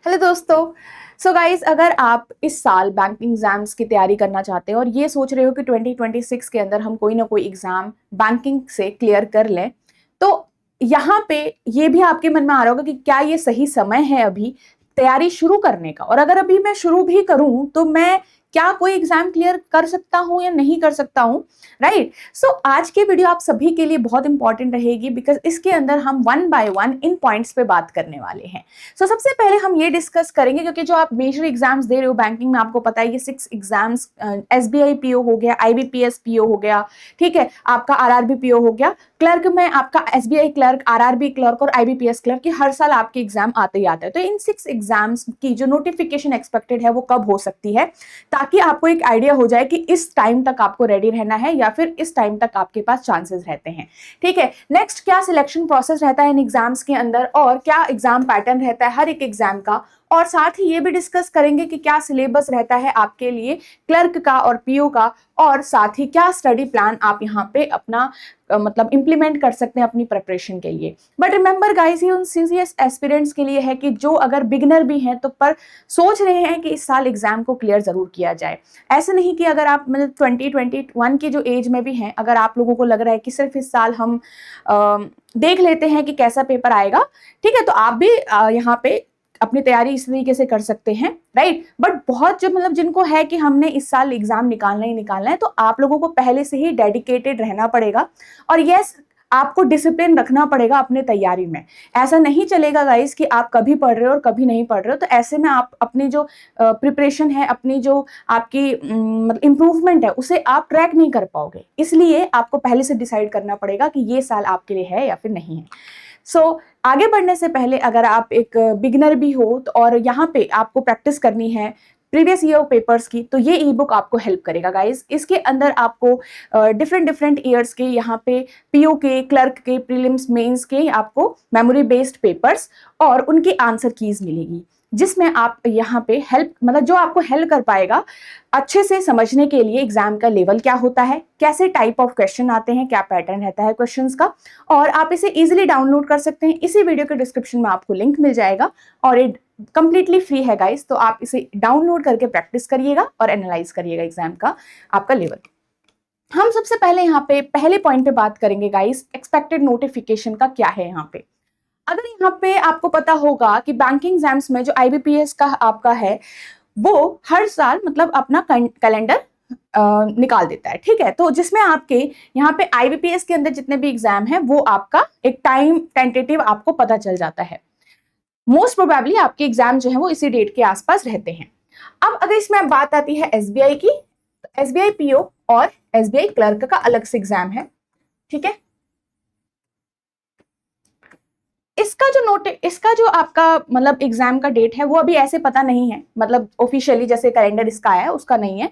Hello दोस्तों। So guys, अगर आप इस साल बैंकिंग एग्जाम्स की तैयारी करना चाहते हैं और ये सोच रहे हो कि 2026 के अंदर हम कोई ना कोई एग्जाम बैंकिंग से क्लियर कर लें, तो यहाँ पे ये भी आपके मन में आ रहा होगा कि क्या ये सही समय है अभी तैयारी शुरू करने का, और अगर अभी मैं शुरू भी करूं तो मैं क्या कोई एग्जाम क्लियर कर सकता हूं या नहीं कर सकता हूं, राइट। सो आज की वीडियो आप सभी के लिए बहुत इंपॉर्टेंट रहेगी, बिकॉज इसके अंदर हम one by one in points पे बात करने वाले हैं। सो सबसे पहले हम ये डिस्कस करेंगे, क्योंकि जो आप मेजर एग्जाम्स दे रहे हो बैंकिंग में, आपको पता है ये 6 एग्जाम्स, एसबीआई पीओ हो गया, आईबीपीएस पीओ हो गया, ठीक है, आपका आरआरबी पीओ हो गया, क्लर्क में आपका एसबीआई क्लर्क, आरआरबी क्लर्क और आईबीपीएस क्लर्क की हर साल आपके एग्जाम आते ही आते हैं। तो इन 6 एग्जाम्स की जो नोटिफिकेशन एक्सपेक्टेड है वो कब हो सकती है, ताकि आपको एक आइडिया हो जाए कि इस टाइम तक आपको रेडी रहना है या फिर इस टाइम तक आपके पास चांसेस रहते हैं। ठीक है, नेक्स्ट क्या सिलेक्शन प्रोसेस रहता है इन एग्जाम्स के अंदर, और क्या एग्जाम पैटर्न रहता है हर एक एग्जाम का, और साथ ही ये भी डिस्कस करेंगे कि क्या सिलेबस रहता है आपके लिए क्लर्क का और पीओ का, और साथ ही क्या स्टडी प्लान आप यहाँ पे अपना मतलब इंप्लीमेंट कर सकते हैं अपनी प्रिपरेशन के लिए। बट रिमेंबर गाइस, ये उन सीरियस एस्पिरेंट्स के लिए है कि जो अगर बिगनर भी हैं तो पर सोच रहे हैं कि इस साल एग्जाम को क्लियर जरूर किया जाए। ऐसे नहीं कि अगर आप मतलब 2021 की जो एज में भी हैं, अगर आप लोगों को लग रहा है कि सिर्फ इस साल हम देख लेते हैं कि कैसा पेपर आएगा, ठीक है, तो आप भी यहाँ पे अपनी तैयारी इस तरीके से कर सकते हैं, राइट। बट बहुत जो मतलब जिनको है कि हमने इस साल एग्जाम निकालना ही निकालना है, तो आप लोगों को पहले से ही डेडिकेटेड रहना पड़ेगा, और यस, आपको डिसिप्लिन रखना पड़ेगा अपने तैयारी में। ऐसा नहीं चलेगा गाइस कि आप कभी पढ़ रहे हो और कभी नहीं पढ़ रहे हो, तो ऐसे में आप अपनी जो प्रिपरेशन है, अपनी जो आपकी मतलब इम्प्रूवमेंट है, उसे आप ट्रैक नहीं कर पाओगे। इसलिए आपको पहले से डिसाइड करना पड़ेगा कि ये साल आपके लिए है या फिर नहीं है। आगे बढ़ने से पहले, अगर आप एक बिगिनर भी हो तो और यहाँ पे आपको प्रैक्टिस करनी है प्रीवियस ईयर पेपर्स की, तो ये ई बुक आपको हेल्प करेगा गाइस। इसके अंदर आपको डिफरेंट ईयर्स के यहाँ पे पीओ के, क्लर्क के, प्रीलिम्स, मेंस के आपको मेमोरी बेस्ड पेपर्स और उनकी आंसर कीज मिलेगी, जिसमें आप यहाँ पे हेल्प मतलब जो आपको हेल्प कर पाएगा अच्छे से समझने के लिए एग्जाम का लेवल क्या होता है, कैसे टाइप ऑफ क्वेश्चन आते हैं, क्या पैटर्न रहता है क्वेश्चंस का, और आप इसे इजीली डाउनलोड कर सकते हैं। इसी वीडियो के डिस्क्रिप्शन में आपको लिंक मिल जाएगा, और ये कंप्लीटली फ्री है गाइस, तो आप इसे डाउनलोड करके प्रैक्टिस करिएगा और एनालाइज करिएगा एग्जाम का आपका लेवल। हम सबसे पहले यहाँ पे पहले पॉइंट पे बात करेंगे गाइस, एक्सपेक्टेड नोटिफिकेशन का क्या है यहाँ पे। अगर यहाँ पे आपको पता होगा कि बैंकिंग एग्जाम्स में जो आईबीपीएस का आपका है, वो हर साल मतलब अपना कैलेंडर निकाल देता है, ठीक है, तो जिसमें आपके यहाँ पे आईबीपीएस के अंदर जितने भी एग्जाम है वो आपका एक टाइम टेंटेटिव आपको पता चल जाता है। मोस्ट प्रोबेबली आपके एग्जाम जो है वो इसी डेट के आसपास रहते हैं। अब अगर इसमें बात आती है एसबीआई की, तो एसबीआई पीओ और एसबीआई क्लर्क का अलग से एग्जाम है, ठीक है। इसका जो आपका मतलब एग्जाम का डेट है वो अभी ऐसे पता नहीं है, मतलब ऑफिशियली जैसे कैलेंडर इसका आया है उसका नहीं है,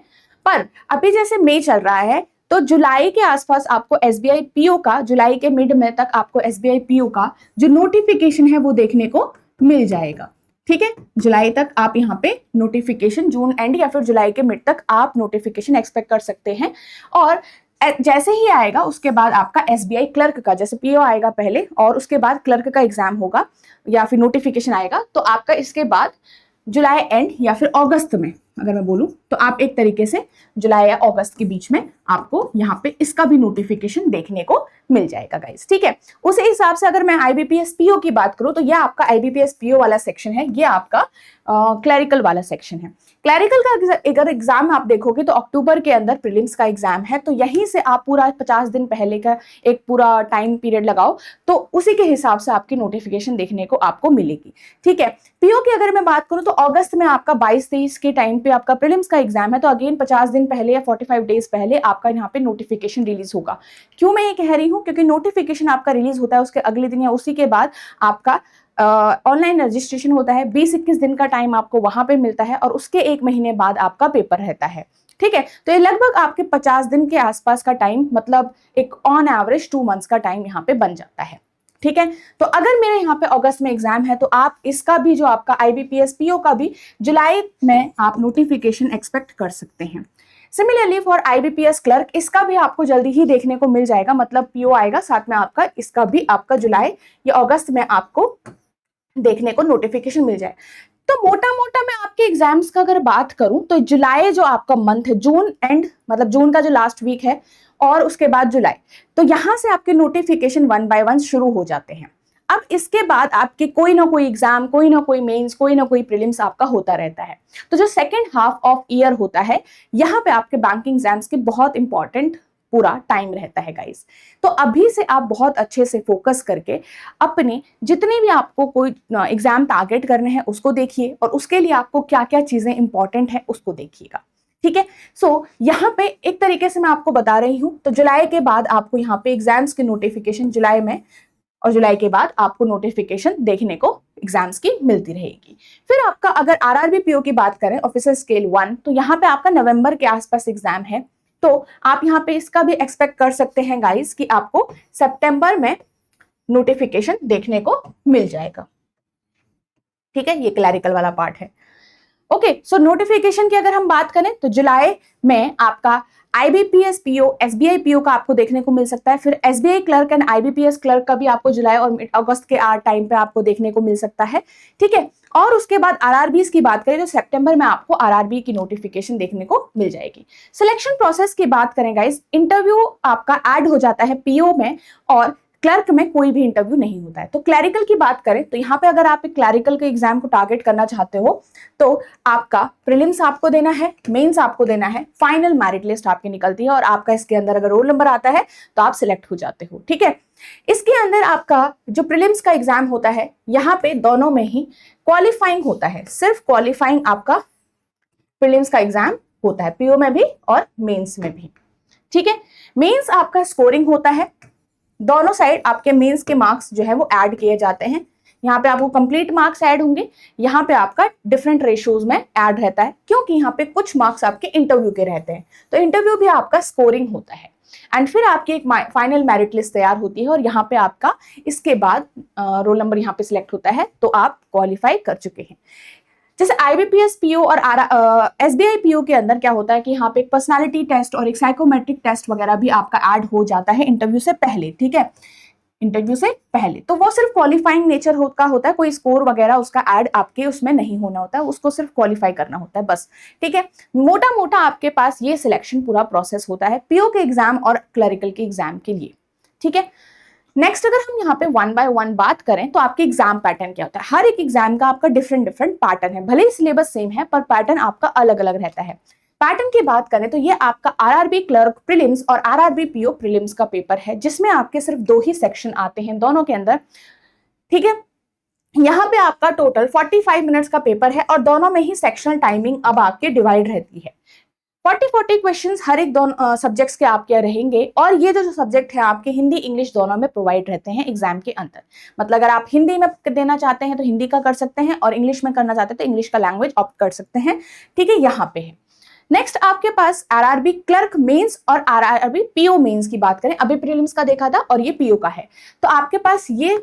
पर अभी जैसे मई चल रहा है तो जुलाई के आसपास आपको एसबीआई पीओ का, जुलाई के मिड में तक आपको एसबीआई पीओ का जो नोटिफिकेशन है वो देखने को मिल जाएगा, ठीक है। जुलाई तक आप यहाँ पे नोटिफिकेशन, जून एंड या फिर जुलाई के मिड तक आप नोटिफिकेशन एक्सपेक्ट कर सकते हैं। और जैसे ही आएगा उसके बाद आपका एसबीआई क्लर्क का, जैसे पीओ आएगा पहले और उसके बाद क्लर्क का एग्जाम होगा या फिर नोटिफिकेशन आएगा, तो आपका इसके बाद जुलाई एंड या फिर अगस्त में अगर मैं बोलूं तो आप एक तरीके से जुलाई या अगस्त के बीच में आपको यहाँ पे इसका भी नोटिफिकेशन देखने को मिल जाएगा गाइस, ठीक है। उसी हिसाब से अगर मैं आईबीपीएस पीओ की बात करूं तो यह आपका आईबीपीएस पीओ वाला सेक्शन है, ये आपका क्लरिकल वाला सेक्शन है। क्लरिकल का अगर एग्जाम आप देखोगे तो अक्टूबर के अंदर प्रीलिम्स का एग्जाम है, तो यहीं से आप पूरा 50 दिन पहले का एक पूरा टाइम पीरियड लगाओ, तो उसी के हिसाब से आपकी नोटिफिकेशन देखने को आपको मिलेगी, ठीक है। पीओ की अगर मैं बात करूं तो अगस्त में आपका 22-23 के टाइम पे आपका प्रीलिम्स का एग्जाम है, तो अगेन 50 दिन पहले या 45 डेज पहले आपका यहाँ पे नोटिफिकेशन रिलीज होगा। क्यों मैं ये कह रही हूँ, क्योंकि नोटिफिकेशन आपका रिलीज होता है उसके अगले दिन या उसी के बाद आपका ऑनलाइन रजिस्ट्रेशन होता है, 20-21 दिन का टाइम आपको वहां पे मिलता है, और उसके 1 महीने बाद आपका पेपर रहता है, ठीक है। तो ये लगभग आपके 50 दिन के आसपास का टाइम, मतलब एक ऑन एवरेज 2 मंथ्स का टाइम यहाँ पे बन जाता है, ठीक है। तो अगर मेरे यहाँ पे अगस्त में एग्जाम है तो आप इसका भी जो आपका आईबीपीएस पीओ का भी जुलाई में आप नोटिफिकेशन एक्सपेक्ट कर सकते हैं। सिमिलरली फॉर आईबीपीएस क्लर्क, इसका भी आपको जल्दी ही देखने को मिल जाएगा, मतलब पीओ आएगा साथ में आपका, इसका भी आपका जुलाई या अगस्त में आपको देखने को नोटिफिकेशन मिल जाए। तो मोटा मोटा मैं आपके एग्जाम्स का अगर बात करूं तो जुलाई जो आपका मंथ है, जून एंड मतलब जून का जो लास्ट वीक है और उसके बाद जुलाई, तो यहां से आपके नोटिफिकेशन 1 बाय 1 शुरू हो जाते हैं। अब इसके बाद आपके कोई ना कोई एग्जाम, कोई ना कोई मेंस, कोई ना कोई प्रीलिम्स आपका होता रहता है। तो जो सेकेंड हाफ ऑफ ईयर होता है, यहाँ पे आपके बैंकिंग एग्जाम्स के बहुत इंपॉर्टेंट पूरा टाइम रहता है गाइस। तो अभी से आप बहुत अच्छे से फोकस करके अपने जितने भी आपको कोई एग्जाम टारगेट करने हैं उसको देखिए, और उसके लिए आपको क्या क्या चीजें इंपॉर्टेंट है उसको देखिएगा। ठीक है, सो यहाँ पे एक तरीके से मैं आपको बता रही हूँ। तो जुलाई के बाद आपको यहाँ पे एग्जाम्स की नोटिफिकेशन जुलाई में, और जुलाई के बाद आपको नोटिफिकेशन देखने को एग्जाम्स की मिलती रहेगी। फिर आपका अगर आरआरबी पीओ की बात करें ऑफिसर स्केल 1, तो यहाँ पे आपका नवंबर के आसपास एग्जाम है। तो आप यहाँ पे इसका भी एक्सपेक्ट कर सकते हैं गाइस कि आपको सितंबर में नोटिफिकेशन देखने को मिल जाएगा। ठीक है, ये क्लैरिकल वाला पार्ट है। ओके, सो नोटिफिकेशन की अगर हम बात करें तो जुलाई में आपका आईबीपीएस पीओ, एसबीआई पीओ का आपको देखने को मिल सकता है। फिर SBI clerk and IBPS clerk का भी आपको जुलाई और अगस्त के टाइम पे आपको देखने को मिल सकता है। ठीक है, और उसके बाद आरआरबी की बात करें तो सितंबर में आपको आरआरबी की नोटिफिकेशन देखने को मिल जाएगी। सिलेक्शन प्रोसेस की बात करें गाइस, इंटरव्यू आपका ऐड हो जाता है पीओ में, और क्लर्क में कोई भी इंटरव्यू नहीं होता है। तो क्लैरिकल की बात करें तो यहाँ पे अगर आप क्लैरिकल के एग्जाम को टारगेट करना चाहते हो तो आपका प्रीलिम्स आपको देना है, मेंस आपको देना है, फाइनल मेरिट लिस्ट आपकी निकलती है, और आपका इसके अंदर अगर रोल नंबर आता है तो आप सिलेक्ट हो जाते हो। ठीक है, इसके अंदर आपका जो प्रीलिम्स का एग्जाम होता है, यहाँ पे दोनों में ही क्वालिफाइंग होता है, सिर्फ क्वालिफाइंग आपका प्रीलिम्स का एग्जाम होता है, पीओ में भी और मेंस में भी। ठीक है, मेंस आपका स्कोरिंग होता है, दोनों साइड आपके मेंस के मार्क्स जो है वो ऐड किए जाते हैं। यहाँ पे आपको कंप्लीट मार्क्स ऐड होंगे, यहाँ पे आपका डिफरेंट रेशियोज में ऐड रहता है, क्योंकि यहाँ पे कुछ मार्क्स आपके इंटरव्यू के रहते हैं, तो इंटरव्यू भी आपका स्कोरिंग होता है। एंड फिर आपकी एक फाइनल मेरिट लिस्ट तैयार होती है, और यहाँ पे आपका इसके बाद रोल नंबर यहाँ पे सिलेक्ट होता है, तो आप क्वालिफाई कर चुके हैं। जैसे आईबीपीएस पीओ और एसबीआई पीओ के अंदर क्या होता है कि यहाँ पे एक पर्सनालिटी टेस्ट और एक साइकोमेट्रिक टेस्ट वगैरह भी आपका ऐड हो जाता है इंटरव्यू से पहले। ठीक है, इंटरव्यू से पहले तो वो सिर्फ क्वालिफाइंग नेचर का होता है, कोई स्कोर वगैरह उसका ऐड आपके उसमें नहीं होना होता है, उसको सिर्फ क्वालिफाई करना होता है बस। ठीक है, मोटा मोटा आपके पास ये सिलेक्शन पूरा प्रोसेस होता है पीओ के एग्जाम और क्लरिकल के एग्जाम के लिए। ठीक है, नेक्स्ट अगर हम यहाँ पे 1 बाय 1 बात करें तो आपके एग्जाम पैटर्न क्या होता है। हर एक एग्जाम का आपका डिफरेंट डिफरेंट पैटर्न है, भले ही सिलेबस सेम है पर पैटर्न आपका अलग अलग रहता है। पैटर्न की बात करें तो ये आपका आरआरबी क्लर्क प्रीलिम्स और आरआरबी पीओ प्रीलिम्स का पेपर है, जिसमें आपके सिर्फ 2 ही सेक्शन आते हैं दोनों के अंदर। ठीक है, यहाँ पे आपका टोटल 45 मिनट्स का पेपर है, और दोनों में ही सेक्शनल टाइमिंग अब आपके डिवाइड रहती है। 40 क्वेश्चंस हर एक दोनों सब्जेक्ट्स के आपके रहेंगे, और ये जो सब्जेक्ट है आपके हिंदी इंग्लिश दोनों में प्रोवाइड रहते हैं एग्जाम के अंदर। मतलब अगर आप हिंदी में देना चाहते हैं तो हिंदी का कर सकते हैं, और इंग्लिश में करना चाहते हैं तो इंग्लिश का लैंग्वेज ऑप्ट कर सकते हैं। ठीक है, यहाँ पे है। नेक्स्ट आपके पास आरआरबी क्लर्क मेंस और आरआरबी पीओ मेंस की बात करें, अभी प्रीलिम्स का देखा था और ये पीओ का है। तो आपके पास ये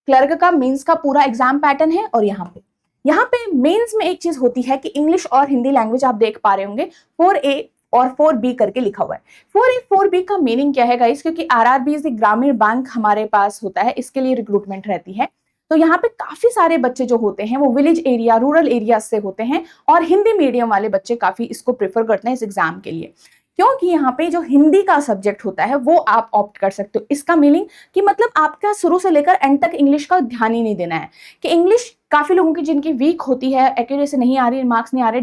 क्लर्क का मेंस का पूरा एग्जाम पैटर्न है, और यहाँ पे मेंस में एक चीज होती है कि इंग्लिश और हिंदी लैंग्वेज आप देख पा रहे होंगे 4A और 4B करके लिखा हुआ है। 4A 4B का मीनिंग क्या है गाइस, क्योंकि आरआरबी ग्रामीण बैंक हमारे पास होता है, इसके लिए रिक्रूटमेंट रहती है। तो यहाँ पे काफी सारे बच्चे जो होते हैं वो विलेज एरिया रूरल एरिया से होते हैं, और हिंदी मीडियम वाले बच्चे काफी इसको प्रेफर करते हैं इस एग्जाम के लिए, क्योंकि यहाँ पे जो हिंदी का सब्जेक्ट होता है वो आप ऑप्ट कर सकते हो। इसका मीनिंग कि मतलब आपका शुरू से लेकर एंड तक इंग्लिश का ध्यान ही नहीं देना है, कि इंग्लिश काफी लोगों की जिनकी वीक होती है, एक्यूरेसी नहीं आ रही, मार्क्स नहीं आ रहे,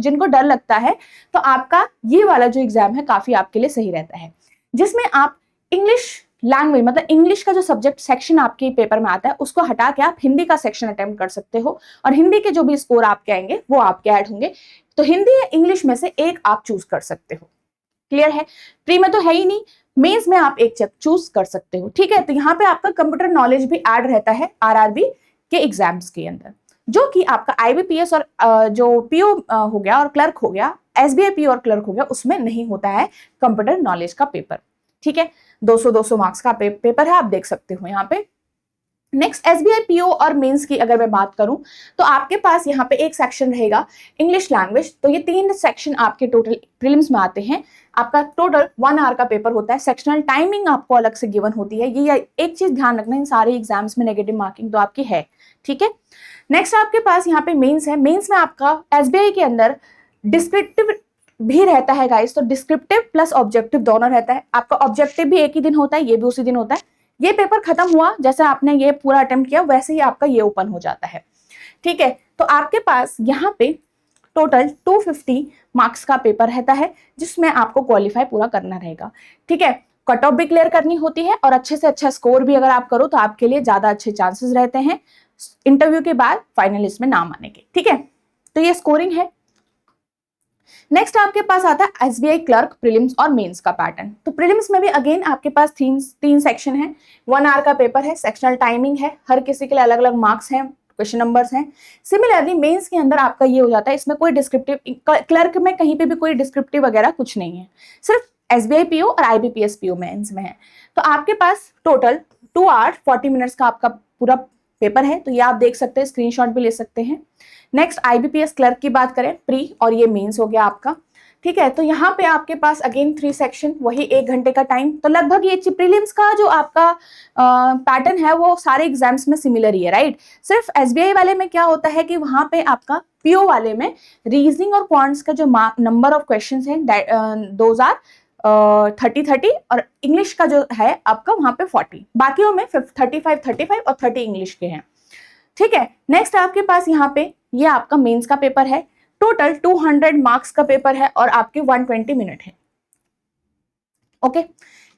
जिनको डर लगता है, तो आपका ये वाला जो एग्जाम है काफी आपके लिए सही रहता है, जिसमें आप इंग्लिश लैंग्वेज मतलब इंग्लिश का जो सब्जेक्ट सेक्शन आपके पेपर में आता है उसको हटा के आप हिंदी का सेक्शन अटेम्प्ट कर सकते हो, और हिंदी के जो भी स्कोर आपके आएंगे वो आपके ऐड होंगे। तो हिंदी या इंग्लिश में से एक आप चूज कर सकते हो। क्लियर है, प्री में तो है ही नहीं, मेंस में आप एक चूज कर सकते हो। ठीक है, तो यहाँ पे आपका कंप्यूटर नॉलेज भी ऐड रहता है आरआरबी के एग्जाम्स के अंदर, जो कि आपका आईबीपीएस और जो पीओ हो गया और क्लर्क हो गया, एसबीआई पीओ और क्लर्क हो गया, उसमें नहीं होता है कंप्यूटर नॉलेज का पेपर। ठीक है, 200 मार्क्स का पेपर है, आप देख सकते हो यहाँ पे। नेक्स्ट एसबीआई पीओ और मेंस की अगर मैं बात करूं तो आपके पास यहाँ पे एक सेक्शन रहेगा इंग्लिश लैंग्वेज। तो ये 3 सेक्शन आपके टोटल प्रीलिम्स में आते हैं। आपका टोटल 1 आवर का पेपर होता है। सेक्शनल टाइमिंग आपको अलग से गिवन होती है। ये एक चीज ध्यान रखना, इन सारे एग्जाम्स में नेगेटिव मार्किंग तो आपकी है, ठीक है। नेक्स्ट आपके पास यहाँ पे मेंस है। मेंस में आपका एसबीआई के अंदर डिस्क्रिप्टिव भी रहता है गाइस। तो डिस्क्रिप्टिव प्लस ऑब्जेक्टिव दोनों रहता है। आपका ऑब्जेक्टिव भी एक ही दिन होता है, ये भी उसी दिन होता है। ये पेपर खत्म हुआ, जैसे आपने ये पूरा अटेम्प्ट किया वैसे ही आपका ये ओपन हो जाता है, ठीक है। तो आपके पास यहाँ पे टोटल 250 मार्क्स का पेपर रहता है, जिसमें आपको क्वालिफाई पूरा करना रहेगा, ठीक है। कट ऑफ भी क्लियर करनी होती है, और अच्छे से अच्छा स्कोर भी अगर आप करो तो आपके लिए ज्यादा अच्छे चांसेस रहते हैं इंटरव्यू के बाद फाइनल लिस्ट में नाम आने के, ठीक है। तो ये स्कोरिंग है। नेक्स्ट आपके पास आता है एसबीआई क्लर्क प्रीलिम्स और मेंस का पैटर्न। तो प्रीलिम्स में भी अगेन आपके पास तीन सेक्शन है। 1 आवर का पेपर है, सेक्शनल टाइमिंग है, हर किसी के लिए अलग अलग मार्क्स हैं, क्वेश्चन नंबर्स हैं। सिमिलरली मेंस के अंदर आपका ये हो जाता है, इसमें कोई डिस्क्रिप्टिव, क्लर्क में कहीं पे भी कोई डिस्क्रिप्टिव वगैरह कुछ नहीं है, सिर्फ एसबीआई पीओ और आईबीपीएस पीओ मेंस में है। तो आपके पास टोटल 2 आवर 40 मिनट्स का आपका पूरा पेपर है। तो ये आप देख सकते हैं, स्क्रीनशॉट भी ले सकते हैं। नेक्स्ट आईबीपीएस क्लर्क की बात करें, प्री और ये मेंस हो गया आपका, ठीक है। तो यहाँ पे आपके पास अगेन 3 सेक्शन, वही 1 घंटे का टाइम। तो लगभग ये प्रीलिम्स का जो आपका पैटर्न है वो सारे एग्जाम्स में सिमिलर ही है, राइट। सिर्फ एसबीआई वाले में क्या होता है कि वहां पे आपका पीओ वाले में रीजनिंग और क्वांट्स का जो नंबर ऑफ क्वेश्चन है दोज आर 30 और इंग्लिश का जो है आपका वहां पे 40, बाकियों में 35 और 30 इंग्लिश के हैं, ठीक है। नेक्स्ट आपके पास यहाँ पे ये आपका मेंस का पेपर है। टोटल 200 मार्क्स का पेपर है और आपके 120 मिनट है, ओके।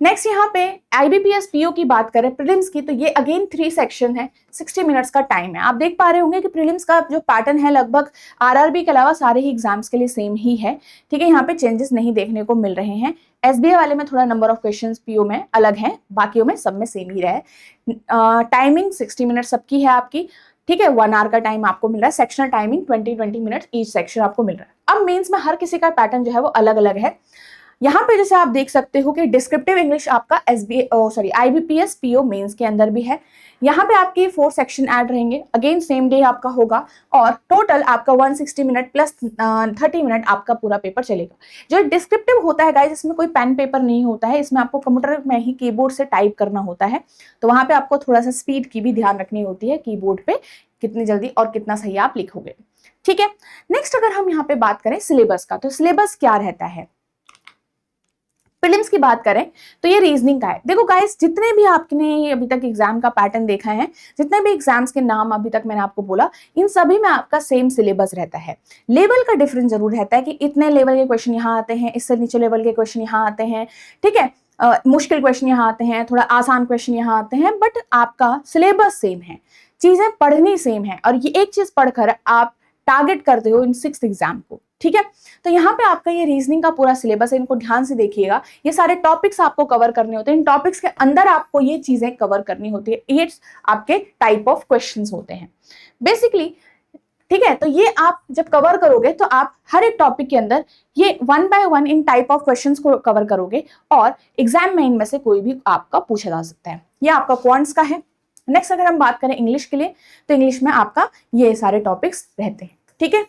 नेक्स्ट यहाँ पे आईबीपीएस पीओ की बात करें प्रीलिम्स की, तो ये अगेन 3 सेक्शन है, 60 मिनट्स का टाइम है। आप देख पा रहे होंगे कि प्रीलिम्स का जो पैटर्न है लगभग आरआरबी के अलावा सारे ही एग्जाम्स के लिए सेम ही है, ठीक है। यहाँ पे चेंजेस नहीं देखने को मिल रहे हैं। एसबीआई वाले में थोड़ा नंबर ऑफ क्वेश्चंस पीओ में अलग है, बाकियों में सब में सेम ही रहे। टाइमिंग 60 मिनट सबकी है आपकी, ठीक है। 1 आवर का टाइम आपको मिल रहा है। Sectional timing 20 minute each section आपको मिल रहा है। अब मेंस में हर किसी का पैटर्न जो है वो अलग अलग है। यहाँ पे जैसे आप देख सकते हो कि डिस्क्रिप्टिव इंग्लिश आपका आईबीपीएस पीओ मेंस के अंदर भी है। यहाँ पे आपके 4 सेक्शन ऐड रहेंगे, अगेन सेम डे आपका होगा, और टोटल आपका 160 मिनट प्लस 30 मिनट आपका पूरा पेपर चलेगा। जो डिस्क्रिप्टिव होता है गाइस, इसमें कोई पेन पेपर नहीं होता है, इसमें आपको कंप्यूटर में ही कीबोर्ड से टाइप करना होता है। तो वहां पे आपको थोड़ा सा स्पीड की भी ध्यान रखनी होती है, कीबोर्ड पे कितनी जल्दी और कितना सही आप लिखोगे, ठीक है। नेक्स्ट अगर हम यहाँ पे बात करें सिलेबस का, तो सिलेबस क्या रहता है प्रीलिम्स की बात करें तो ये रीजनिंग का है। देखो गाइस, जितने भी आपने अभी तक एग्जाम का पैटर्न देखा है, जितने भी एग्जाम्स के नाम अभी तक मैंने आपको बोला, इन सभी में आपका सेम सिलेबस रहता है। लेवल का डिफरेंस जरूर रहता है कि इतने लेवल के क्वेश्चन यहाँ आते हैं, इससे नीचे लेवल के क्वेश्चन यहाँ आते हैं, ठीक है। मुश्किल क्वेश्चन यहाँ आते हैं, थोड़ा आसान क्वेश्चन यहाँ आते हैं, बट आपका सिलेबस सेम है, चीजें पढ़नी सेम है, और ये एक चीज पढ़कर आप टारगेट करते हो इन 6th एग्जाम को, ठीक है। तो यहाँ पे आपका ये रीजनिंग का पूरा सिलेबस है, इनको ध्यान से देखिएगा। ये सारे टॉपिक्स आपको कवर करने होते हैं, इन टॉपिक्स के अंदर आपको ये चीजें कवर करनी होती है। ये आपके टाइप ऑफ क्वेश्चंस होते हैं बेसिकली, ठीक है। तो ये आप जब कवर करोगे तो आप हर एक टॉपिक के अंदर ये 1 बाय 1 इन टाइप ऑफ क्वेश्चंस को कवर करोगे, और एग्जाम में इनमें से कोई भी आपका पूछा जा सकता है। ये आपका क्वांट्स का है। नेक्स्ट अगर हम बात करें इंग्लिश के लिए, तो इंग्लिश में आपका ये सारे टॉपिक्स रहते हैं, ठीक है।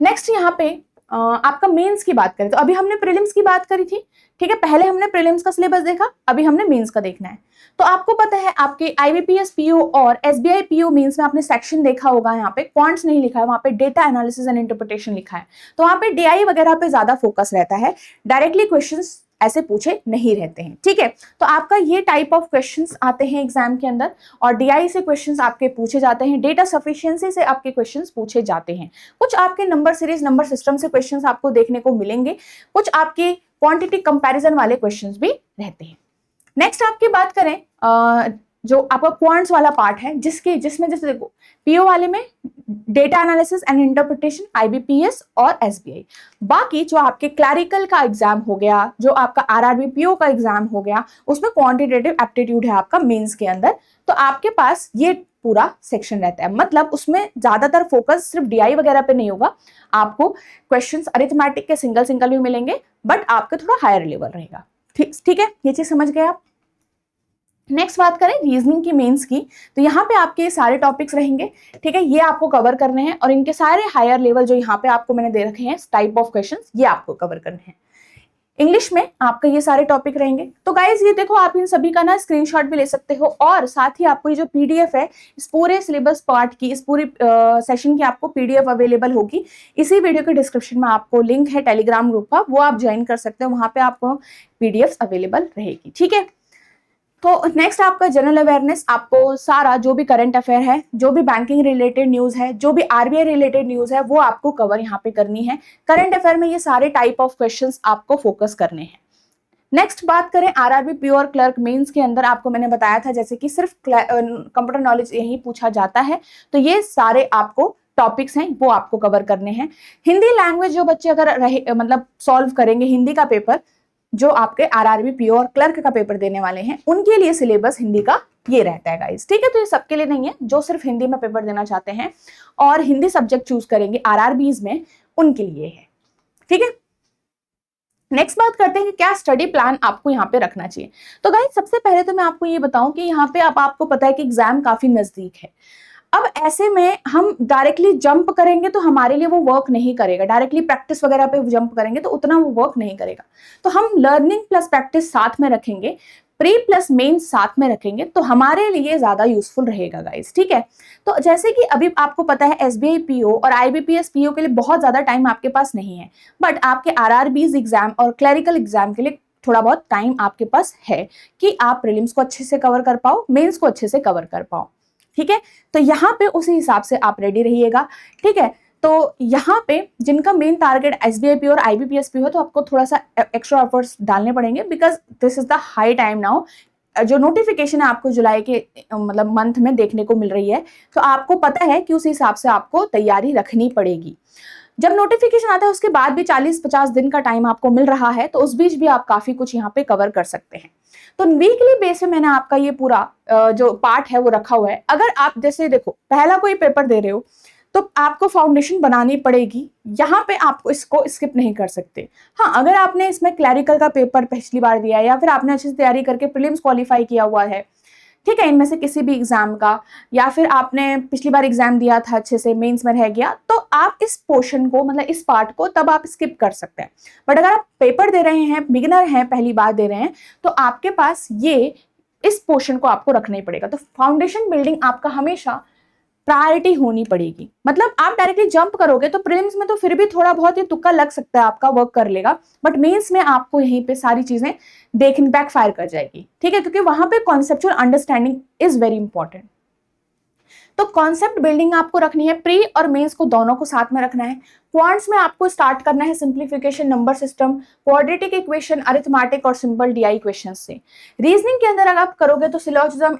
नेक्स्ट यहाँ पे आपका मेंस की बात करें, तो अभी हमने प्रीलिम्स की बात करी थी, ठीक है। पहले हमने प्रीलिम्स का सिलेबस देखा, अभी हमने मेंस का देखना है। तो आपको पता है आपके आईबीपीएस पीओ और एसबीआई पीओ मेंस में आपने सेक्शन देखा होगा, यहाँ पे क्वांट्स नहीं लिखा है, वहां पे डेटा एनालिसिस एंड इंटरप्रिटेशन लिखा है। तो वहां पे डीआई वगैरह पे ज्यादा फोकस रहता है, डायरेक्टली क्वेश्चंस ऐसे पूछे नहीं रहते हैं, ठीक है। तो आपका ये टाइप ऑफ क्वेश्चंस आते हैं एग्जाम के अंदर, और डीआई से क्वेश्चंस आपके पूछे जाते हैं, डेटा सफिशिएंसी से आपके क्वेश्चंस पूछे जाते हैं। कुछ आपके नंबर सीरीज, नंबर सिस्टम से क्वेश्चंस आपको देखने को मिलेंगे, कुछ आपके क्वांटिटी कंपैरिजन वाले क्वेश्चंस भी रहते हैं। नेक्स्ट आपकी बात करें जो आपका क्वांट्स वाला पार्ट है, जिसमें जैसे देखो पीओ वाले में data analysis and interpretation IBPS और एसबीआई, बाकी जो आपके क्लैरिकल का एग्जाम हो गया, जो आपका आरआरबी पीओ का एग्जाम हो गया, उसमें क्वांटिटेटिव एप्टीट्यूड है आपका मेंस के अंदर। तो आपके पास ये पूरा सेक्शन रहता है, मतलब उसमें ज्यादातर फोकस सिर्फ डीआई वगैरह पे नहीं होगा, आपको क्वेश्चंस अरिथमेटिक के सिंगल भी मिलेंगे, बट आपके थोड़ा हायर लेवल रहेगा, ठीक है। ये चीज समझ गए आप। नेक्स्ट बात करें रीजनिंग की मेंस की, तो यहाँ पे आपके सारे टॉपिक्स रहेंगे, ठीक है, ये आपको कवर करने हैं और इनके सारे हायर लेवल जो यहाँ पे आपको मैंने दे रखे हैं टाइप ऑफ क्वेश्चंस, ये आपको कवर करने हैं। इंग्लिश में आपके ये सारे टॉपिक रहेंगे। तो गाइज ये देखो, आप इन सभी का ना स्क्रीनशॉट भी ले सकते हो और साथ ही आपको ये जो पीडीएफ है इस पूरे सिलेबस पार्ट की, इस पूरी सेशन की आपको पीडीएफ अवेलेबल होगी। इसी वीडियो के डिस्क्रिप्शन में आपको लिंक है टेलीग्राम ग्रुप का, वो आप ज्वाइन कर सकते हो, वहां पे आपको पीडीएफ अवेलेबल रहेगी, ठीक है। तो नेक्स्ट आपका जनरल अवेयरनेस, आपको सारा जो भी करंट अफेयर है, जो भी बैंकिंग रिलेटेड न्यूज है, जो भी आरबीआई रिलेटेड न्यूज है, वो आपको कवर यहाँ पे करनी है। करंट अफेयर में ये सारे टाइप ऑफ क्वेश्चंस आपको फोकस करने हैं। नेक्स्ट बात करें आरआरबी प्योर क्लर्क मेंस के अंदर, आपको मैंने बताया था जैसे कि सिर्फ कंप्यूटर नॉलेज यही पूछा जाता है, तो ये सारे आपको टॉपिक्स हैं वो आपको कवर करने हैं। हिंदी लैंग्वेज जो बच्चे अगर रहे मतलब सॉल्व करेंगे हिंदी का पेपर, जो आपके आरआरबी प्योर क्लर्क का पेपर देने वाले हैं, उनके लिए सिलेबस हिंदी का ये रहता है गाइस, ठीक है। तो ये सबके लिए नहीं है, जो सिर्फ हिंदी में पेपर देना चाहते हैं और हिंदी सब्जेक्ट चूज करेंगे आरआरबीज में, उनके लिए है, ठीक है। नेक्स्ट बात करते हैं कि क्या स्टडी प्लान आपको यहाँ पे रखना चाहिए। तो गाइस सबसे पहले तो मैं आपको ये बताऊं कि यहाँ पे अब आपको पता है कि एग्जाम काफी नजदीक है। अब ऐसे में हम डायरेक्टली जंप करेंगे तो हमारे लिए वो वर्क नहीं करेगा, डायरेक्टली प्रैक्टिस वगैरह पे जंप करेंगे तो उतना वो वर्क नहीं करेगा। तो हम लर्निंग प्लस प्रैक्टिस साथ में रखेंगे, प्री प्लस मेन साथ में रखेंगे, तो हमारे लिए ज्यादा यूजफुल रहेगा गाइस, ठीक है। तो जैसे कि अभी आपको पता है एसबीआई पीओ और आईबीपीएस पीओ के लिए बहुत ज्यादा टाइम आपके पास नहीं है, बट आपके आरआरबीज एग्जाम और क्लरिकल एग्जाम के लिए थोड़ा बहुत टाइम आपके पास है कि आप प्रीलिम्स को अच्छे से कवर कर पाओ, मेंस को अच्छे से कवर कर पाओ, ठीक है। तो यहाँ पे उसी हिसाब से आप रेडी रहिएगा, ठीक है। तो यहाँ पे जिनका मेन टारगेट एसबीआईपी और आईबीपीएसपी हो, तो आपको थोड़ा सा एक्स्ट्रा एफर्ट्स डालने पड़ेंगे, because this is the high time now. जो नोटिफिकेशन है आपको जुलाई के मतलब मंथ में देखने को मिल रही है, तो आपको पता है कि उस हिसाब से आपको तैयारी रखनी पड़ेगी। जब नोटिफिकेशन आता है उसके बाद भी 40-50 दिन का टाइम आपको मिल रहा है, तो उस बीच भी आप काफी कुछ यहाँ पे कवर कर सकते हैं। तो वीकली बेस पे मैंने आपका ये पूरा जो पार्ट है वो रखा हुआ है। अगर आप जैसे देखो पहला कोई पेपर दे रहे हो तो आपको फाउंडेशन बनानी पड़ेगी, यहाँ पे आपको इसको स्किप नहीं कर सकते। हाँ, अगर आपने इसमें क्लैरिकल का पेपर पिछली बार दिया है या फिर आपने अच्छे से तैयारी करके प्रीलिम्स क्वालिफाई किया हुआ है, ठीक है, इनमें से किसी भी एग्जाम का, या फिर आपने पिछली बार एग्जाम दिया था अच्छे से मेंस में रह गया, तो आप इस पोर्शन को मतलब इस पार्ट को तब आप स्किप कर सकते हैं। बट अगर आप पेपर दे रहे हैं, बिगिनर हैं, पहली बार दे रहे हैं, तो आपके पास ये इस पोर्शन को आपको रखना ही पड़ेगा। तो फाउंडेशन बिल्डिंग आपका हमेशा प्रायोरिटी होनी पड़ेगी। मतलब आप डायरेक्टली जंप करोगे तो प्रीलिम्स में तो फिर भी थोड़ा बहुत ये तुक्का लग सकता है, आपका वर्क कर लेगा, बट मेंस में आपको यहीं पे सारी चीजें देखने बैक फायर कर जाएगी, ठीक है, क्योंकि वहां पे conceptual understanding is very important. तो कॉन्सेप्ट बिल्डिंग आपको रखनी है, प्री और मेंस को दोनों को साथ में रखना है। क्वांट्स में आपको स्टार्ट करना है simplification, number system, quadratic equation, arithmetic और सिंपल डीआई क्वेश्चंस से। रीजनिंग के अंदर अगर आप करोगे तो सिलोजिज्म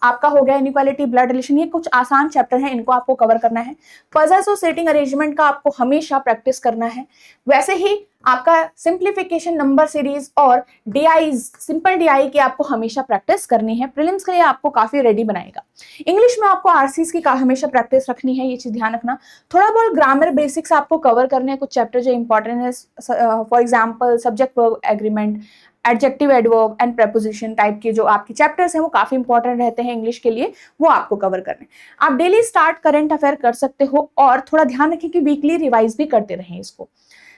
आपका हो गया, इनइक्वालिटी, ब्लड रिलेशन, ये कुछ आसान चैप्टर हैं, इनको आपको कवर करना है। पजल्स और सेटिंग अरेंजमेंट का आपको हमेशा प्रैक्टिस करना है। वैसे ही आपका सिंप्लीफिकेशन, नंबर सीरीज और डीआईज, सिंपल डीआई की आपको हमेशा प्रैक्टिस करनी है, प्रीलिम्स के लिए आपको काफी रेडी बनाएगा। इंग्लिश में आपको आरसीज की हमेशा प्रैक्टिस रखनी है, ये चीज ध्यान रखना। थोड़ा बहुत ग्रामर बेसिक्स आपको कवर करने हैं, कुछ चैप्टर जो इंपॉर्टेंट है, for example subject verb agreement, adjective, adverb and preposition type के जो आपके चैप्टर्स हैं वो काफी इंपॉर्टेंट रहते हैं इंग्लिश के लिए, वो आपको कवर करने। आप डेली स्टार्ट करंट अफेयर कर सकते हो और थोड़ा ध्यान रखें कि वीकली रिवाइज भी करते रहें इसको।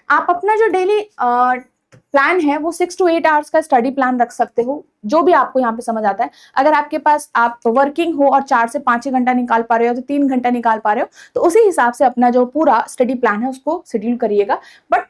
आप अपना जो डेली प्लान है वो 6 to 8 आवर्स का स्टडी प्लान रख सकते हो, जो भी आपको यहाँ पे समझ आता है। अगर आपके पास आप वर्किंग हो और 4 से 5 घंटा निकाल पा रहे हो तो 3 घंटा निकाल पा रहे हो, तो उसी हिसाब से अपना जो पूरा स्टडी प्लान है उसको शेड्यूल करिएगा, बट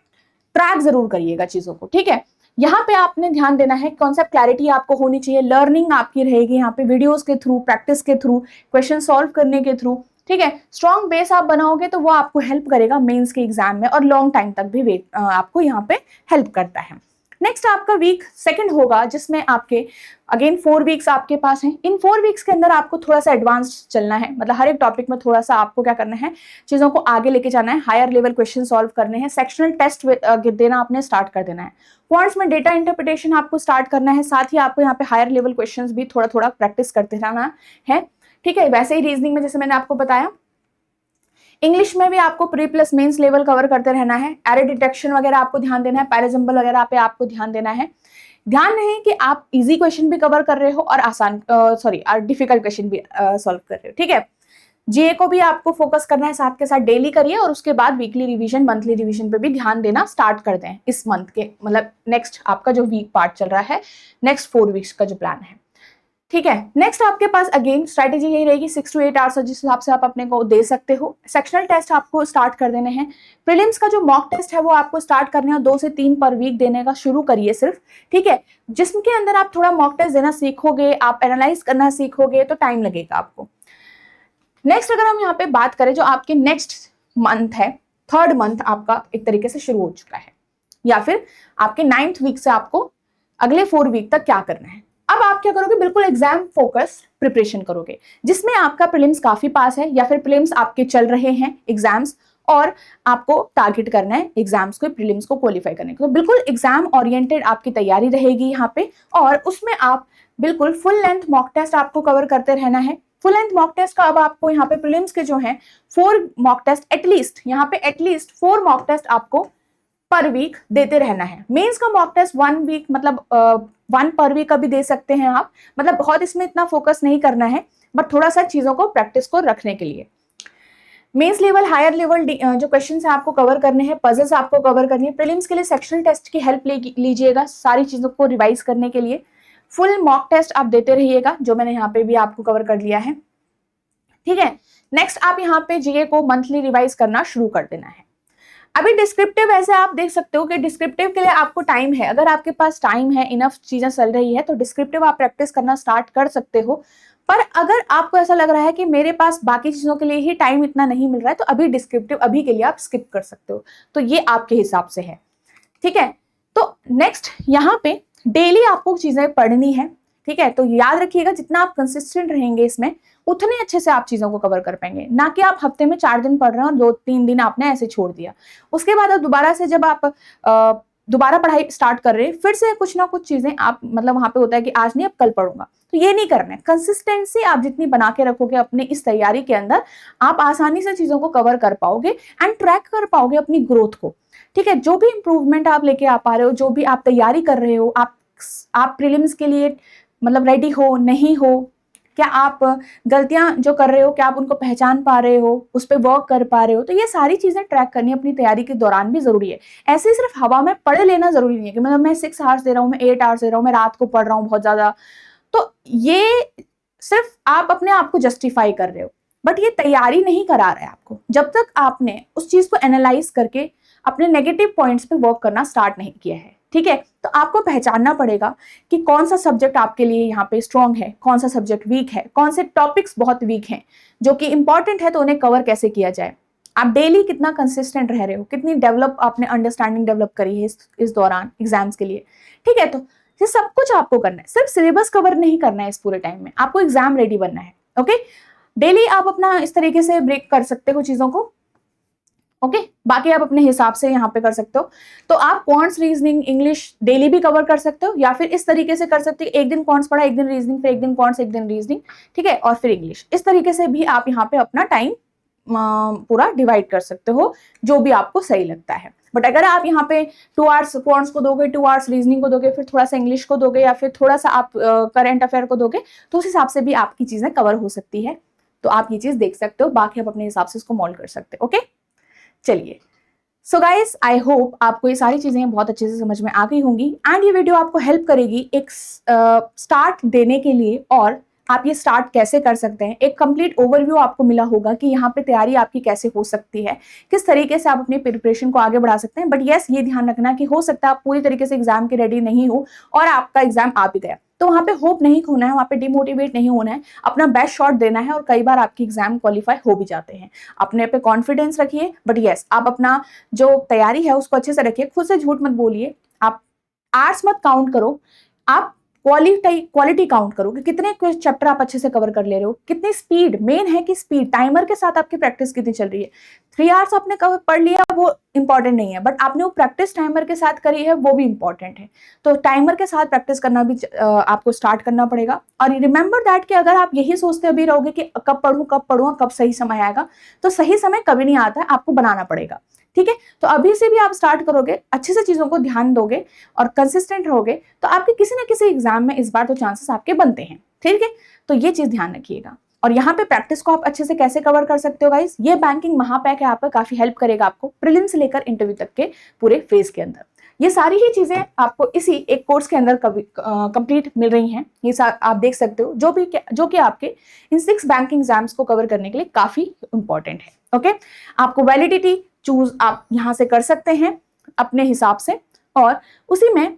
ट्रैक जरूर करिएगा चीजों को, ठीक है। यहाँ पे आपने ध्यान देना है, कॉन्सेप्ट क्लैरिटी आपको होनी चाहिए, लर्निंग आपकी रहेगी यहाँ पे वीडियोस के थ्रू, प्रैक्टिस के थ्रू, क्वेश्चन सॉल्व करने के थ्रू, ठीक है। स्ट्रॉन्ग बेस आप बनाओगे तो वो आपको हेल्प करेगा मेंस के एग्जाम में और लॉन्ग टाइम तक भी आपको यहाँ पे हेल्प करता है। नेक्स्ट आपका वीक सेकंड होगा, जिसमें आपके अगेन 4 वीक्स आपके पास हैं। इन 4 वीक्स के अंदर आपको थोड़ा सा एडवांस चलना है, मतलब हर एक टॉपिक में थोड़ा सा आपको क्या करना है, चीजों को आगे लेके जाना है, हायर लेवल क्वेश्चन सॉल्व करने हैं, सेक्शनल टेस्ट देना आपने स्टार्ट कर देना है। क्वांट्स में डेटा इंटरप्रिटेशन आपको स्टार्ट करना है, साथ ही आपको यहाँ पे हायर लेवल क्वेश्चन भी थोड़ा थोड़ा प्रैक्टिस करते रहना है, ठीक है। वैसे ही रीजनिंग में जैसे मैंने आपको बताया, इंग्लिश में भी आपको pre plus mains level cover करते रहना है। एरर डिटेक्शन वगैरह आपको ध्यान देना है, पैराजम्बल वगैरह पे आपको ध्यान देना है। ध्यान रहे कि आप इजी क्वेश्चन भी कवर कर रहे हो और डिफिकल्ट क्वेश्चन भी सॉल्व कर रहे हो, ठीक है। जीए को भी आपको फोकस करना है, साथ के साथ डेली करिए और उसके बाद वीकली रिवीजन, मंथली रिवीजन पे भी ध्यान देना स्टार्ट कर दें इस मंथ के, मतलब नेक्स्ट आपका जो वीक पार्ट चल रहा है, नेक्स्ट 4 वीक्स का जो प्लान है, ठीक है। नेक्स्ट आपके पास अगेन स्ट्रैटेजी यही रहेगी 6 to 8 आवर्स जिस हिसाब से आप अपने को दे सकते हो। सेक्शनल टेस्ट आपको स्टार्ट कर देने हैं। प्रीलिम्स का जो मॉक टेस्ट है वो आपको स्टार्ट करने और 2 से 3 पर वीक देने का शुरू करिए सिर्फ, ठीक है। जिसके अंदर आप थोड़ा मॉक टेस्ट देना सीखोगे, आप एनालाइज करना सीखोगे तो टाइम लगेगा आपको। नेक्स्ट अगर हम यहाँ पे बात करें, जो आपके नेक्स्ट मंथ है, 3rd मंथ आपका एक तरीके से शुरू हो चुका है, या फिर आपके 9th वीक से आपको अगले 4 वीक तक क्या करना है। अब आप क्या करोगे, बिल्कुल एग्जाम फोकस प्रिपरेशन करोगे, जिसमें आपका प्रीलिम्स काफी पास है या फिर प्रीलिम्स आपके चल रहे हैं एग्जाम्स, और आपको टारगेट करना है एग्जाम्स को, प्रीलिम्स को क्वालिफाई करने को। तो बिल्कुल एग्जाम ओरिएंटेड आपकी तैयारी रहेगी यहाँ पे, और उसमें आप बिल्कुल फुल लेंथ मॉक टेस्ट आपको कवर करते रहना है। फुल लेंथ मॉक टेस्ट का अब आपको यहाँ पे प्रीलिम्स के जो हैं 4 मॉक टेस्ट एटलीस्ट, यहाँ पे एटलीस्ट 4 मॉक टेस्ट आपको पर वीक देते रहना है। मेंस का मॉक टेस्ट 1 वीक, मतलब 1 पर वीक का भी दे सकते हैं आप, मतलब बहुत इसमें इतना फोकस नहीं करना है, बट थोड़ा सा चीजों को प्रैक्टिस को रखने के लिए। मेंस लेवल, हायर लेवल जो क्वेश्चंस है आपको कवर करने हैं, पजल्स आपको कवर करनी है। प्रीलिम्स के लिए सेक्शनल टेस्ट की हेल्प लीजिएगा सारी चीजों को रिवाइज करने के लिए। फुल मॉक टेस्ट आप देते रहिएगा, जो मैंने यहाँ पे भी आपको कवर कर लिया है, ठीक है। नेक्स्ट आप यहाँ पे जीए को मंथली रिवाइज करना शुरू कर देना है। अभी डिस्क्रिप्टिव ऐसे आप देख सकते हो कि डिस्क्रिप्टिव के लिए आपको टाइम है, अगर आपके पास टाइम है, इनफ चीजें चल रही है, तो डिस्क्रिप्टिव आप प्रैक्टिस करना स्टार्ट कर सकते हो। पर अगर आपको ऐसा लग रहा है कि मेरे पास बाकी चीजों के लिए ही टाइम इतना नहीं मिल रहा है, तो अभी डिस्क्रिप्टिव अभी के लिए आप स्किप कर सकते हो, तो ये आपके हिसाब से है, ठीक है। तो नेक्स्ट यहाँ पे डेली आपको चीजें पढ़नी है, ठीक है। तो याद रखिएगा जितना आप कंसिस्टेंट रहेंगे इसमें, उतने अच्छे से आप चीजों को कवर कर पाएंगे, ना कि आप हफ्ते में 4 दिन पढ़ रहे हैं और 2-3 दिन आपने ऐसे छोड़ दिया, उसके बाद अब दोबारा से जब आप दोबारा पढ़ाई स्टार्ट कर रहे हैं, फिर से कुछ ना कुछ चीजें आप, मतलब वहां पे होता है कि आज नहीं अब कल पढ़ूंगा, तो ये नहीं करना है। कंसिस्टेंसी आप जितनी बना के रखोगे अपने इस तैयारी के अंदर, आप आसानी से चीजों को कवर कर पाओगे एंड ट्रैक कर पाओगे अपनी ग्रोथ को, ठीक है। जो भी इंप्रूवमेंट आप लेके आ पा रहे हो, जो भी आप तैयारी कर रहे हो, आप प्रीलिम्स के लिए मतलब रेडी हो नहीं हो, क्या आप गलतियां जो कर रहे हो क्या आप उनको पहचान पा रहे हो, उस पर वर्क कर पा रहे हो, तो ये सारी चीजें ट्रैक करनी अपनी तैयारी के दौरान भी जरूरी है। ऐसे ही सिर्फ हवा में पढ़ लेना जरूरी नहीं है कि मतलब मैं 6 आवर्स दे रहा हूँ, मैं 8 आवर्स दे रहा हूँ, मैं रात को पढ़ रहा हूँ बहुत ज्यादा, तो ये सिर्फ आप अपने आप को जस्टिफाई कर रहे हो, बट ये तैयारी नहीं करा रहा है आपको, जब तक आपने उस चीज को एनालाइज करके अपने नेगेटिव पॉइंट्स पे वर्क करना स्टार्ट नहीं किया है, ठीक है। तो आपको पहचानना पड़ेगा कि कौन सा सब्जेक्ट आपके लिए यहाँ पे स्ट्रॉन्ग है, कौन सा सब्जेक्ट वीक है, कौन से टॉपिक्स बहुत वीक हैं जो कि इंपॉर्टेंट है, तो उन्हें कवर कैसे किया जाए। आप डेली कितना कंसिस्टेंट रह रहे हो, कितनी डेवलप आपने अंडरस्टैंडिंग डेवलप करी है इस दौरान एग्जाम्स के लिए, ठीक है। तो ये सब कुछ आपको करना है, सिर्फ सिलेबस कवर नहीं करना है इस पूरे टाइम में, आपको एग्जाम रेडी बनना है, ओके। डेली आप अपना इस तरीके से ब्रेक कर सकते हो चीजों को, ओके। बाकी आप अपने हिसाब से यहाँ पे कर सकते हो। तो आप क्वांट्स, रीजनिंग, इंग्लिश डेली भी कवर कर सकते हो, या फिर इस तरीके से कर सकते हो, एक दिन क्वांट्स पढ़ा, एक दिन रीजनिंग, फिर एक दिन क्वांट्स, एक दिन रीजनिंग, ठीक है, और फिर इंग्लिश। इस तरीके से भी आप यहाँ पे अपना टाइम पूरा डिवाइड कर सकते हो, जो भी आपको सही लगता है। बट अगर आप यहाँ पे 2 आवर्स क्वांट्स को दोगे, 2 आवर्स रीजनिंग को दोगे, फिर थोड़ा सा इंग्लिश को दोगे, या फिर थोड़ा सा आप करंट अफेयर को दोगे, तो उस हिसाब से भी आपकी चीजें कवर हो सकती है। तो आप ये चीज देख सकते हो, बाकी आप अपने हिसाब से इसको मोल्ड कर सकते हो, ओके। चलिए, सो गाइस, आई होप आपको ये सारी चीजें बहुत अच्छे से समझ में आ गई होंगी, एंड ये वीडियो आपको हेल्प करेगी एक स्टार्ट देने के लिए, और आप ये स्टार्ट कैसे कर सकते हैं, एक कंप्लीट ओवरव्यू आपको मिला होगा कि यहाँ पे तैयारी आपकी कैसे हो सकती है, किस तरीके से आप अपनी प्रिपरेशन को आगे बढ़ा सकते हैं। बट यस, ये ध्यान रखना कि हो सकता है आप पूरी तरीके से एग्जाम के रेडी नहीं हो और आपका एग्जाम आ भी गया, तो वहां पे होप नहीं खोना है, वहां पे डिमोटिवेट नहीं होना है, अपना बेस्ट शॉट देना है, और कई बार आपकी एग्जाम क्वालिफाई हो भी जाते हैं। अपने पे कॉन्फिडेंस रखिए, बट यस, आप अपना जो तैयारी है उसको अच्छे से रखिए, खुद से झूठ मत बोलिए, आप आर्ट्स मत काउंट करो, आप क्वालिटी काउंट करो कि कितने चैप्टर आप अच्छे से कवर कर ले रहे हो, कितनी स्पीड, मेन है कि स्पीड, टाइमर के साथ आपकी प्रैक्टिस कितनी चल रही है। 3 आवर्स आपने कवर पढ़ लिया वो इंपॉर्टेंट नहीं है, बट आपने वो प्रैक्टिस टाइमर के साथ करी है वो भी इंपॉर्टेंट है। तो टाइमर के साथ प्रैक्टिस करना भी आपको स्टार्ट करना पड़ेगा। और रिमेंबर दैट कि अगर आप यही सोचते अभी रहोगे कि कब पढ़ूं कब सही समय आएगा, तो सही समय कभी नहीं आता है, आपको बनाना पड़ेगा। ठीक है। तो अभी से भी आप स्टार्ट करोगे, अच्छे से चीजों को ध्यान दोगे और कंसिस्टेंट रहोगे, तो आपके किसी ना किसी एग्जाम में इस बार तो चांसेस आपके बनते हैं, ठीक है। तो ये चीज ध्यान रखिएगा। और यहाँ पे प्रैक्टिस को आप अच्छे से कैसे कवर कर सकते हो गाइस, ये बैंकिंग महापैक है आपका, काफी हेल्प करेगा आपको प्रीलिम से लेकर इंटरव्यू तक के पूरे फेज के अंदर। ये सारी ही चीजें आपको इसी एक कोर्स के अंदर कंप्लीट मिल रही हैं। ये आप देख सकते हो, जो कि आपके इन 6 बैंकिंग एग्जाम्स को कवर करने के लिए काफी इंपॉर्टेंट है। ओके, आपको वैलिडिटी चूज आप यहाँ से कर सकते हैं अपने हिसाब से, और उसी में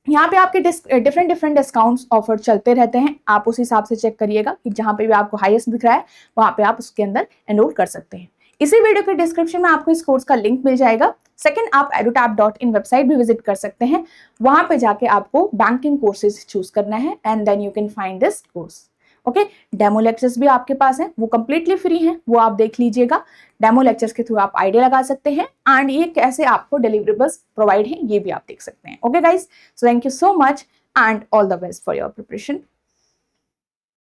यहाँ पे आपके डिफरेंट डिस्काउंट्स ऑफर चलते रहते हैं। आप उस हिसाब से चेक करिएगा कि जहाँ पे भी आपको हाईएस्ट दिख रहा है वहां पे आप उसके अंदर एनरोल कर सकते हैं। इसी वीडियो के डिस्क्रिप्शन में आपको इस कोर्स का लिंक मिल जाएगा। सेकंड, आप edutap.in वेबसाइट भी विजिट कर सकते हैं, वहां पे जाके आपको बैंकिंग कोर्सेज चूज करना है and then you can find this course. Okay, demo lectures भी आपके पास हैं, वो कंप्लीटली फ्री हैं, वो आप देख लीजिएगा। डेमो लेक्चर्स के थ्रू आप आइडिया लगा सकते हैं एंड ये कैसे आपको डिलीवरेबल्स प्रोवाइड हैं ये भी आप देख सकते हैं। Okay guys, so thank you so much and all the best for your preparation.